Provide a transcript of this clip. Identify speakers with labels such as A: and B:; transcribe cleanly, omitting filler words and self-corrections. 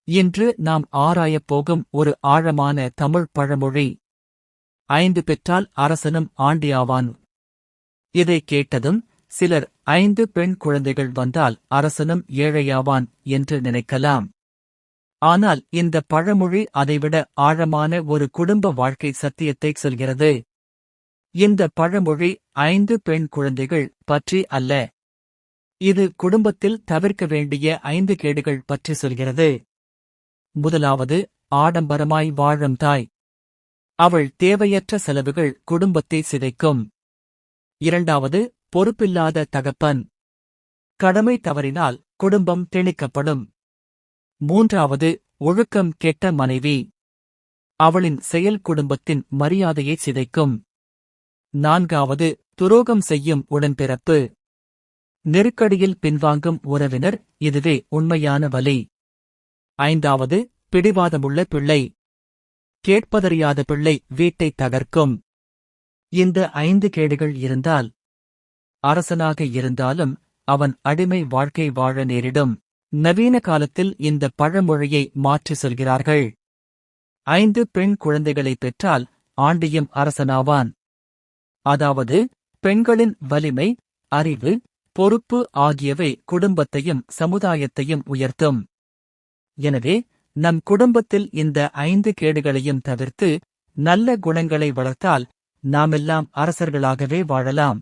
A: இன்று நாம் ஆராயப் போகும் ஒரு ஆழமான தமிழ் பழமொழி. 5 பெற்றால் அரசனும் ஆண்டியாவான். இதைக் கேட்டதும் சிலர் 5 பெண் குழந்தைகள் வந்தால் அரசனும் ஏழையாவான் என்று நினைக்கலாம். ஆனால் இந்த பழமொழி அதைவிட ஆழமான ஒரு குடும்ப வாழ்க்கை சத்தியத்தை சொல்கிறது. இந்த பழமொழி 5 பெண் குழந்தைகள் பற்றி அல்ல. இது குடும்பத்தில் தவிர்க்க வேண்டிய 5 கேடுகள் பற்றி சொல்கிறது. முதலாவது, ஆடம்பரமாய் வாழும் தாய். அவள் தேவையற்ற செலவுகள் குடும்பத்தை சிதைக்கும். இரண்டாவது, பொறுப்பில்லாத தகப்பன். கடமை தவறினால் குடும்பம் திணிக்கப்படும். மூன்றாவது, ஒழுக்கம் கெட்ட மனைவி. அவளின் செயல் குடும்பத்தின் மரியாதையை சிதைக்கும். நான்காவது, துரோகம் செய்யும் உடன்பிறப்பு. நெருக்கடியில் பின்வாங்கும் உறவினர், இதுவே உண்மையான வலி. ஐந்தாவது, பிடிவாதமுள்ள பிள்ளை. கேட்பதறியாத பிள்ளை வீட்டை தகர்க்கும். இந்த 5 கேடுகள் இருந்தால் அரசனாக இருந்தாலும் அவன் அடிமை வாழ்க்கை வாழ நேரிடும். நவீன காலத்தில் இந்த பழமொழியை மாற்றி சொல்கிறார்கள். 5 பெண் குழந்தைகளை பெற்றால் ஆண்டியும் அரசனாவான். அதாவது, பெண்களின் வலிமை, அறிவு, பொறுப்பு ஆகியவை குடும்பத்தையும் சமுதாயத்தையும் உயர்த்தும். எனவே நம் குடும்பத்தில் இந்த 5 கேடுகளையும் தவிர்த்து நல்ல குணங்களை வளர்த்தால் நாமெல்லாம் அரசர்களாகவே வாழலாம்.